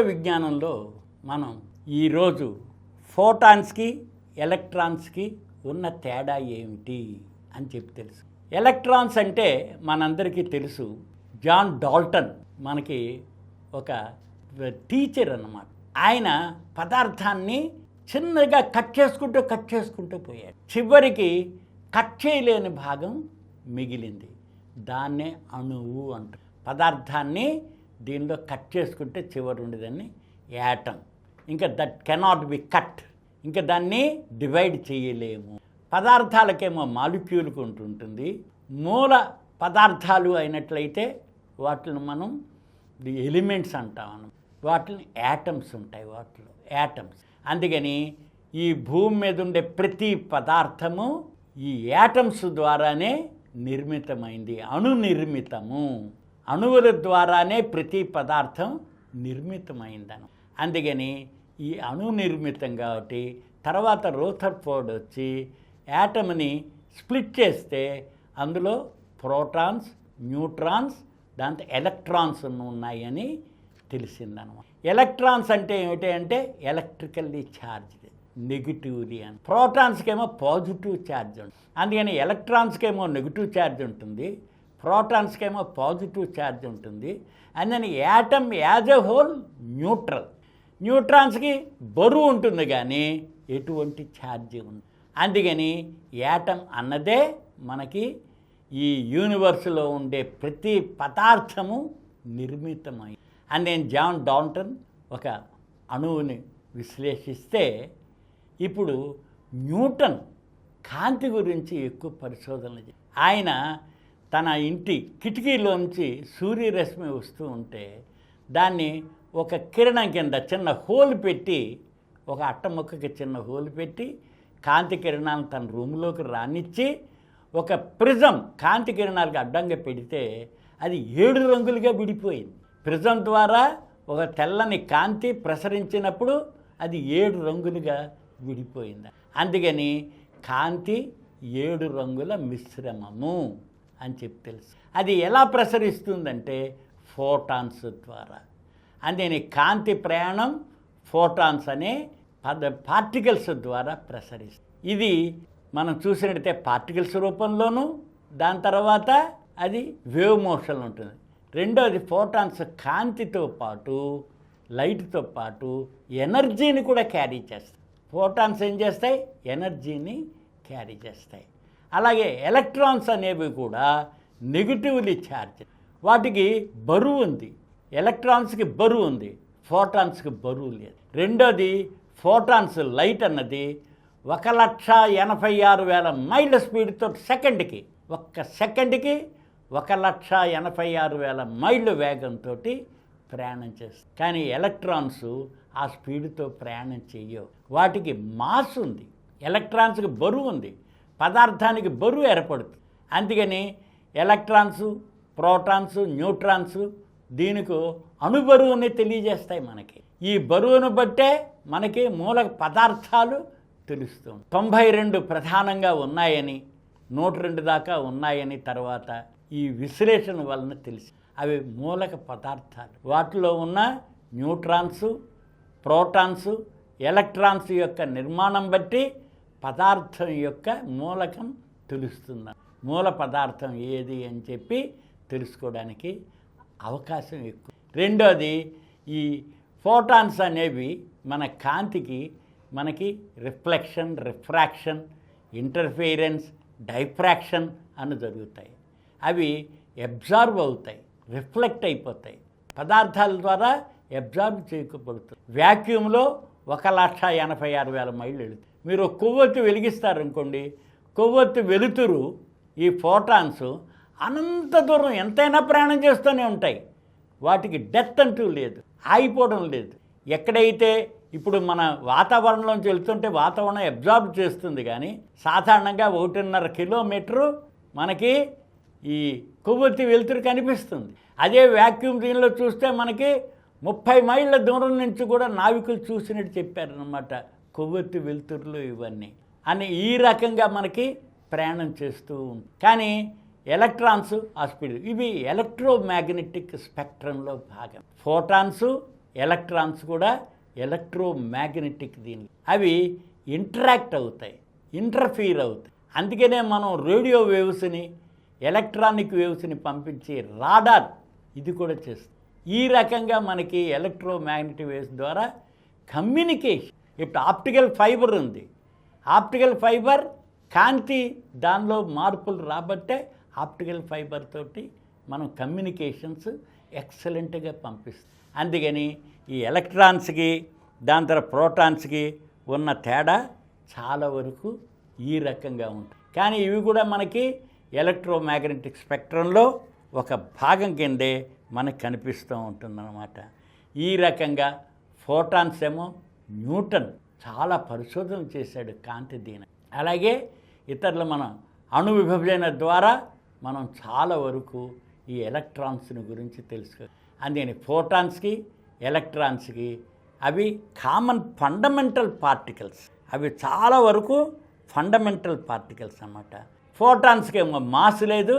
విజ్ఞానంలో మనం ఈరోజు ఫోటాన్స్కి ఎలక్ట్రాన్స్కి ఉన్న తేడా ఏమిటి అని చెప్పి తెలుసు. ఎలక్ట్రాన్స్ అంటే మనందరికీ తెలుసు, జాన్ డాల్టన్ మనకి ఒక టీచర్ అన్నమాట. ఆయన పదార్థాన్ని చిన్నగా కట్ చేసుకుంటూ పోయాడు. చివరికి కట్ చేయలేని భాగం మిగిలింది. దాన్నే అణువు అంటారు. పదార్థాన్ని దీనిలో కట్ చేసుకుంటే చివరి ఉండేదాన్ని యాటమ్. ఇంకా దట్ కెనాట్ బి కట్, ఇంకా దాన్ని డివైడ్ చేయలేము. పదార్థాలకేమో మాలిక్యూల్కి ఉంటుంది. మూల పదార్థాలు అయినట్లయితే వాటిని మనం ది ఎలిమెంట్స్ అంటాం. వాటిని యాటమ్స్ ఉంటాయి, వాటిలో యాటమ్స్. అందుకని ఈ భూమి మీద ఉండే ప్రతి పదార్థము ఈ యాటమ్స్ ద్వారానే నిర్మితమైంది. అణునిర్మితము. అణువుల ద్వారానే ప్రతి పదార్థం నిర్మితమైందను. అందుకని ఈ అణునిర్మితం కాబట్టి తర్వాత రూథర్ఫోర్డ్ వచ్చి యాటమ్ని స్ప్లిట్ చేస్తే అందులో ప్రోటాన్స్, న్యూట్రాన్స్, దాంతో ఎలక్ట్రాన్స్ ఉన్నాయని తెలిసిందనమాట. ఎలక్ట్రాన్స్ అంటే ఏమిటి అంటే ఎలక్ట్రికల్లీ ఛార్జ్డ్, నెగిటివ్లీ అని. ప్రోటాన్స్కేమో పాజిటివ్ ఛార్జ్ ఉంటుంది. అందుకని ఎలక్ట్రాన్స్కేమో నెగిటివ్ ఛార్జ్ ఉంటుంది, ప్రోటాన్స్కేమో పాజిటివ్ ఛార్జ్ ఉంటుంది. And then atom as a whole neutral. న్యూట్రాన్స్కి బరువు ఉంటుంది కానీ ఎటువంటి ఛార్జ్ ఉంది. అందుకని యాటమ్ అన్నదే మనకి ఈ యూనివర్స్లో ఉండే ప్రతి పదార్థము నిర్మితమై. అండ్ నేను జాన్ డాల్టన్ ఒక అణువుని విశ్లేషిస్తే ఇప్పుడు న్యూటన్ కాంతి గురించి ఎక్కువ పరిశోధనలు చేశారు. ఆయన తన ఇంటి కిటికీలోంచి సూర్యరశ్మి వస్తూ ఉంటే దాన్ని ఒక కిరణం కింద చిన్న హోల్ పెట్టి, ఒక అట్టముక్కకి చిన్న హోల్ పెట్టి కాంతి కిరణాలను తన రూమ్లోకి రానిచ్చి ఒక ప్రిజం కాంతి కిరణాలకు అడ్డంగా పెడితే అది 7 రంగులుగా విడిపోయింది. ప్రిజం ద్వారా ఒక తెల్లని కాంతి ప్రసరించినప్పుడు అది 7 రంగులుగా విడిపోయింది. అందుకని కాంతి 7 రంగుల మిశ్రమము అని చెప్పి తెలుసు. అది ఎలా ప్రసరిస్తుందంటే ఫోటాన్స్ ద్వారా. అందుకని కాంతి ప్రయాణం ఫోటాన్స్ అనే పార్టికల్స్ ద్వారా ప్రసరిస్తుంది. ఇది మనం చూసినట్టయితే పార్టికల్స్ రూపంలోనూ, దాని తర్వాత అది వేవ్ మోషన్ ఉంటుంది. రెండోది ఫోటాన్స్ కాంతితో పాటు, లైట్తో పాటు ఎనర్జీని కూడా క్యారీ చేస్తాయి. ఫోటాన్స్ ఏం చేస్తాయి? ఎనర్జీని క్యారీ చేస్తాయి. అలాగే ఎలక్ట్రాన్స్ అనేవి కూడా నెగిటివ్లీ ఛార్జ్. వాటికి బరువు ఉంది. ఎలక్ట్రాన్స్కి బరువు ఉంది, ఫోటాన్స్కి బరువు లేదు. రెండోది ఫోటాన్స్ లైట్ అన్నది 1,86,000 మైళ్ళ స్పీడ్తో సెకండ్కి, ఒక్క సెకండ్కి 1,86,000 మైళ్ళు వేగంతో ప్రయాణం చేస్తుంది. కానీ ఎలక్ట్రాన్స్ ఆ స్పీడ్తో ప్రయాణం చెయ్యవు. వాటికి మాస్ ఉంది, ఎలక్ట్రాన్స్కి బరువు ఉంది, పదార్థానికి బరువు ఏర్పడుతుంది. అందుకని ఎలక్ట్రాన్స్, ప్రోటాన్స్, న్యూట్రాన్స్ దీనికి అణుబరువుని తెలియజేస్తాయి మనకి. ఈ బరువును బట్టే మనకి మూల పదార్థాలు తెలుస్తుంది. 92 ప్రధానంగా ఉన్నాయని, 102 దాకా ఉన్నాయని తర్వాత ఈ విశ్లేషణ వలన తెలిసి అవి మూలక పదార్థాలు. వాటిలో ఉన్న న్యూట్రాన్స్, ప్రోటాన్స్, ఎలక్ట్రాన్స్ యొక్క నిర్మాణం బట్టి పదార్థం యొక్క మూలకం తెలుస్తుంది. మూల పదార్థం ఏది అని చెప్పి తెలుసుకోవడానికి అవకాశం ఎక్కువ. రెండోది ఈ ఫోటాన్స్ అనేవి మన కాంతికి మనకి రిఫ్లెక్షన్, రిఫ్రాక్షన్, ఇంటర్ఫిరెన్స్, డైఫ్రాక్షన్ అని జరుగుతాయి. అవి అబ్జార్బ్ అవుతాయి, రిఫ్లెక్ట్ అయిపోతాయి, పదార్థాల ద్వారా అబ్జార్బ్ చేయకపోతుంది. వ్యాక్యూమ్లో 1,86,000 మైళ్ళు వెళుతుంది. మీరు కొవ్వొత్తి వెలిగిస్తారనుకోండి, కొవ్వొత్తి వెలుతురు ఈ ఫోటాన్స్ అనంత దూరం ఎంతైనా ప్రయాణం చేస్తూనే ఉంటాయి. వాటికి డెత్ అంటూ లేదు, ఆగిపోవడం లేదు. ఎక్కడైతే ఇప్పుడు మన వాతావరణంలోంచి వెళ్తుంటే వాతావరణం అబ్జార్బ్ చేస్తుంది, కానీ సాధారణంగా 1.5 కిలోమీటరు మనకి ఈ కొవ్వొత్తి వెలుతురు కనిపిస్తుంది. అదే వ్యాక్యూమ్ దీనిలో చూస్తే మనకి 30 మైళ్ళ దూరం నుంచి కూడా నావికులు చూసినట్టు చెప్పారనమాట. కొవ్వొత్తి వెలుతురులు ఇవన్నీ అని ఈ రకంగా మనకి ప్రయాణం చేస్తూ ఉంది. కానీ ఎలక్ట్రాన్స్ ఆ స్పీడ్, ఇవి ఎలక్ట్రోమాగ్నెటిక్ స్పెక్ట్రంలో భాగం. ఫోటాన్స్, ఎలక్ట్రాన్స్ కూడా ఎలక్ట్రోమాగ్నెటిక్ దీనికి అవి ఇంటరాక్ట్ అవుతాయి, ఇంటర్ఫీర్ అవుతాయి. అందుకనే మనం రేడియో వేవ్స్ని, ఎలక్ట్రానిక్ వేవ్స్ని పంపించి రాడార్ ఇది కూడా చేస్తుంది. ఈ రకంగా మనకి ఎలక్ట్రోమాగ్నెటిక్ వేవ్స్ ద్వారా కమ్యూనికేషన్. ఇప్పుడు ఆప్టికల్ ఫైబర్ ఉంది, ఆప్టికల్ ఫైబర్ కాంతి దానిలో మార్పులు రాబట్టే ఆప్టికల్ ఫైబర్ తోటి మనం కమ్యూనికేషన్స్ ఎక్సలెంట్గా పంపిస్తాం. అందుకని ఈ ఎలక్ట్రాన్స్కి దాని తర్వాత ప్రోటాన్స్కి ఉన్న తేడా చాలా వరకు ఈ రకంగా ఉంటుంది. కానీ ఇవి కూడా మనకి ఎలక్ట్రోమాగ్నెటిక్ స్పెక్ట్రంలో ఒక భాగం కిందే మనకు కనిపిస్తూ ఉంటుందన్నమాట. ఈ రకంగా ఫోటాన్స్ ఏమో న్యూటన్ చాలా పరిశోధన చేశాడు కాంతి దీని. అలాగే ఇతరులు మనం అణు విభజన ద్వారా మనం చాలా వరకు ఈ ఎలక్ట్రాన్స్ని గురించి తెలుసుకో. అందుకని ఫోటాన్స్కి ఎలక్ట్రాన్స్కి అవి కామన్ ఫండమెంటల్ పార్టికల్స్, అవి చాలా వరకు ఫండమెంటల్ పార్టికల్స్ అన్నమాట. ఫోటాన్స్కి ఏమో మాస్ లేదు,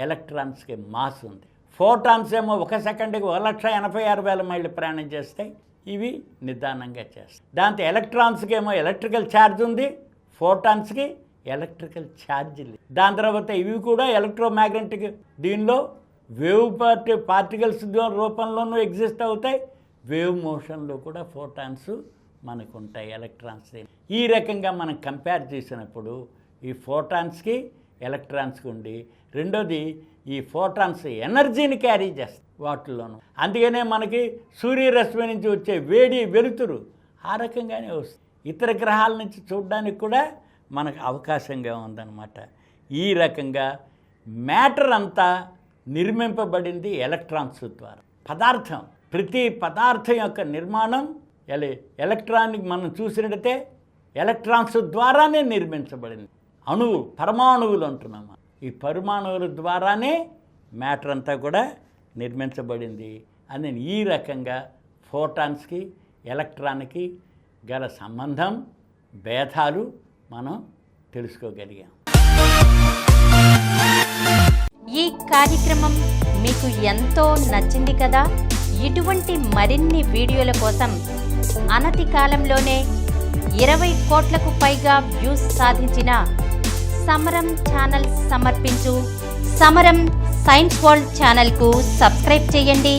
ఎలక్ట్రాన్స్కి మాస్ ఉంది. ఫోటాన్స్ ఏమో 1 సెకండ్కి 1,86,000 మైళ్ళు ప్రయాణం చేస్తాయి, ఇవి నిదానంగా చేస్తాయి. దాంతో ఎలక్ట్రాన్స్కి ఏమో ఎలక్ట్రికల్ ఛార్జ్ ఉంది, ఫోటాన్స్కి ఎలక్ట్రికల్ ఛార్జ్ లేదు. దాని తర్వాత ఇవి కూడా ఎలక్ట్రోమాగ్నెటిక్ దీనిలో వేవ్ పార్టికల్స్ రూపంలోనూ ఎగ్జిస్ట్ అవుతాయి, వేవ్ మోషన్లో కూడా ఫోటాన్స్ మనకు ఉంటాయి, ఎలక్ట్రాన్స్. ఈ రకంగా మనం కంపేర్ చేసినప్పుడు ఈ ఫోటాన్స్కి ఎలక్ట్రాన్స్కి ఉండి, రెండోది ఈ ఫోటాన్స్ ఎనర్జీని క్యారీ చేస్తాయి వాటిల్లోనూ. అందుకనే మనకి సూర్యరశ్మి నుంచి వచ్చే వేడి వెలుతురు ఆ రకంగానే వస్తుంది. ఇతర గ్రహాల నుంచి చూడడానికి కూడా మనకు అవకాశంగా ఉందన్నమాట. ఈ రకంగా మ్యాటర్ అంతా నిర్మింపబడింది ఎలక్ట్రాన్స్ ద్వారా. పదార్థం, ప్రతి పదార్థం యొక్క నిర్మాణం ఎలక్ట్రానిక్ మనం చూసినట్టయితే ఎలక్ట్రాన్స్ ద్వారానే నిర్మించబడింది. అణువు, పరమాణువులు అంటున్నాము, ఈ పరమాణువుల ద్వారానే మ్యాటర్ అంతా కూడా నిర్మించబడింది. అని ఈ రకంగా ఫోటాన్స్కి ఎలక్ట్రాన్కి గల సంబంధం, భేదాలు మనం తెలుసుకోగలిగాం. ఈ కార్యక్రమం మీకు ఎంతో నచ్చింది కదా. ఇటువంటి మరిన్ని వీడియోల కోసం అనతి కాలంలోనే 20 కోట్లకు పైగా వ్యూస్ సాధించిన సమరం ఛానల్ సమర్పించు సమరం సైన్స్ వరల్డ్ ఛానల్కు సబ్స్క్రైబ్ చేయండి,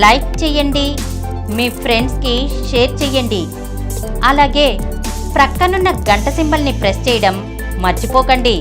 లైక్ చేయండి, మీ ఫ్రెండ్స్కి షేర్ చేయండి. అలాగే ప్రక్కనున్న గంట సింబల్ని ప్రెస్ చేయడం మర్చిపోకండి.